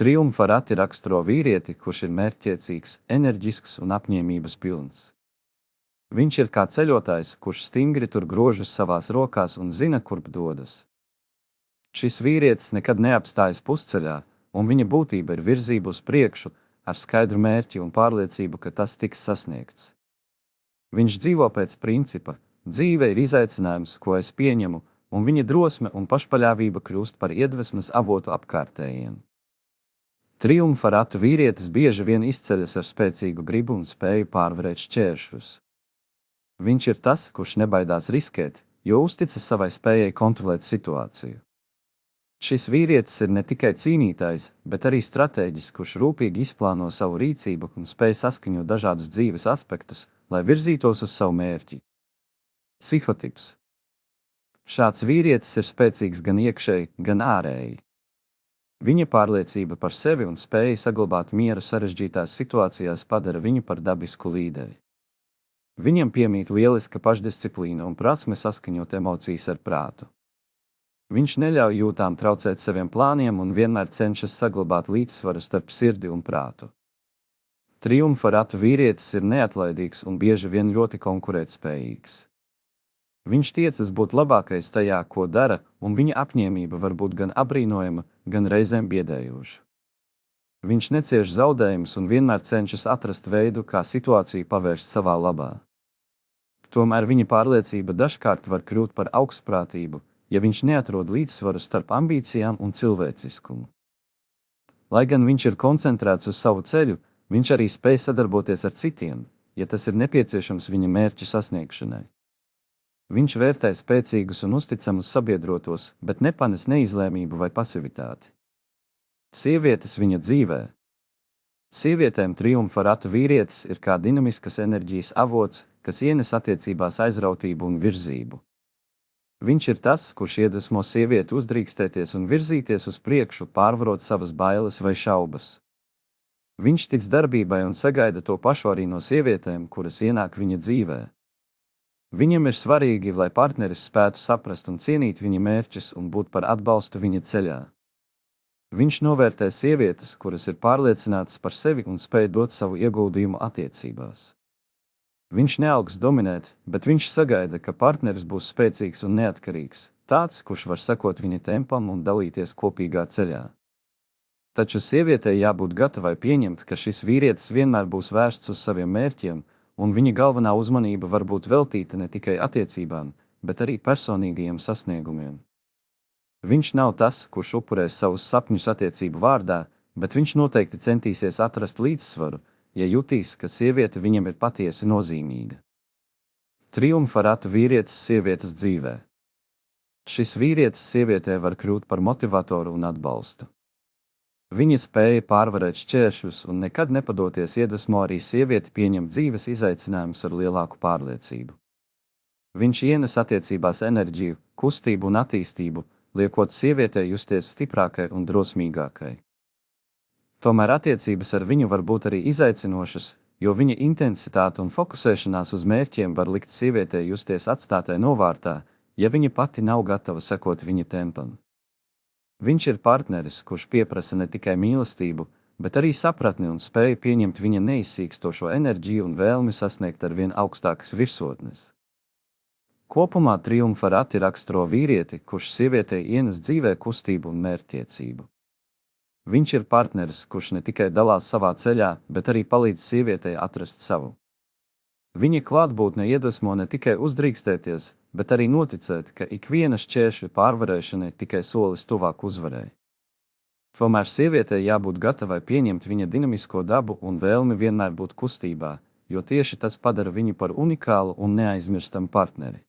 Triumfa rati raksturo vīrieti, kurš ir mērķtiecīgs, enerģisks un apņēmības pilns. Viņš ir kā ceļotājs, kurš stingri tur grožus savās rokās un zina, kurp dodas. Šis vīrietis nekad neapstājas pusceļā, un viņa būtība ir virzība uz priekšu, ar skaidru mērķi un pārliecību, ka tas tiks sasniegts. Viņš dzīvo pēc principa: dzīve ir izaicinājums, ko es pieņemu, un viņa drosme un pašpaļāvība kļūst par iedvesmas avotu apkārtējiem. Triumfa ratu vīrietis bieži vien izceļas ar spēcīgu gribu un spēju pārvarēt šķēršļus. Viņš ir tas, kurš nebaidās riskēt, jo uzticas savai spējai kontrolēt situāciju. Šis vīrietis ir ne tikai cīnītājs, bet arī stratēģis, kurš rūpīgi izplāno savu rīcību un spēj saskaņot dažādus dzīves aspektus, lai virzītos uz savu mērķi. Psihotips. Šāds vīrietis ir spēcīgs gan iekšēji, gan ārēji. Viņa pārliecība par sevi un spēja saglabāt mieru sarežģītās situācijās padara viņu par dabisku līderi. Viņam piemīt lieliska pašdisciplīna un prasme saskaņot emocijas ar prātu. Viņš neļauj jūtām traucēt saviem plāniem un vienmēr cenšas saglabāt līdzsvaru starp sirdi un prātu. Triumfa ratu vīrietis ir neatlaidīgs un bieži vien ļoti konkurētspējīgs. Viņš tiecas būt labākais tajā, ko dara, un viņa apņēmība var būt gan apbrīnojama, gan reizēm biedējoša. Viņš necieš zaudējumus un vienmēr cenšas atrast veidu, kā situāciju pavērst savā labā. Tomēr viņa pārliecība dažkārt var kļūt par augstprātību, ja viņš neatrod līdzsvaru starp ambīcijām un cilvēciskumu. Lai gan viņš ir koncentrēts uz savu ceļu, viņš arī spēj sadarboties ar citiem, ja tas ir nepieciešams viņa mērķa sasniegšanai. Viņš vērtē spēcīgus un uzticamus sabiedrotos, bet nepanes neizlēmību vai pasivitāti. Sievietes viņa dzīvē. Sievietēm triumfa ratu vīrietis ir kā dinamiskas enerģijas avots, kas ienes attiecībās aizrautību un virzību. Viņš ir tas, kurš iedvesmo sievieti uzdrīkstēties un virzīties uz priekšu, pārvarot savas bailes vai šaubas. Viņš tic darbībai un sagaida to pašu arī no sievietēm, kuras ienāk viņa dzīvē. Viņam ir svarīgi, lai partneris spētu saprast un cienīt viņa mērķus un būt par atbalstu viņa ceļā. Viņš novērtē sievietes, kuras ir pārliecinātas par sevi un spēj dot savu ieguldījumu attiecībās. Viņš neaugs dominēt, bet viņš sagaida, ka partneris būs spēcīgs un neatkarīgs, tāds, kurš var sekot viņa tempam un dalīties kopīgā ceļā. Taču sievietei jābūt gatavai pieņemt, ka šis vīrietis vienmēr būs vērsts uz saviem mērķiem, un viņa galvenā uzmanība var būt veltīta ne tikai attiecībām, bet arī personīgajiem sasniegumiem. Viņš nav tas, kurš upurēs savus sapņus attiecību vārdā, bet viņš noteikti centīsies atrast līdzsvaru, ja jutīs, ka sieviete viņam ir patiesi nozīmīga. Triumfa ratu vīrietis sievietes dzīvē. Šis vīrietis sievietē var kļūt par motivatoru un atbalstu. Viņa spēja pārvarēt šķēršļus un nekad nepadoties iedvesmo arī sievieti pieņemt dzīves izaicinājumus ar lielāku pārliecību. Viņš ienes attiecībās enerģiju, kustību un attīstību, liekot sievietei justies stiprākai un drosmīgākai. Tomēr attiecības ar viņu var būt arī izaicinošas, jo viņa intensitāte un fokusēšanās uz mērķiem var likt sievietei justies atstātai novārtā, ja viņa pati nav gatava sekot viņa tempam. Viņš ir partneris, kurš pieprasa ne tikai mīlestību, bet arī sapratni un spēju pieņemt viņa neizsīkstošo enerģiju un vēlmi sasniegt ar vien augstākas virsotnes. Kopumā triumfa rati raksturo vīrieti, kurš sievietei ienes dzīvē kustību un mērķtiecību. Viņš ir partneris, kurš ne tikai dalās savā ceļā, bet arī palīdz sievietei atrast savu. Viņa klātbūtne iedvesmo ne tikai uzdrīkstēties, bet arī noticēt, ka ikviena šķēršļa pārvarēšana ir tikai solis tuvāk uzvarai. Tomēr sievietei jābūt gatavai pieņemt viņa dinamisko dabu un vēlmi vienmēr būt kustībā, jo tieši tas padara viņu par unikālu un neaizmirstamu partneri.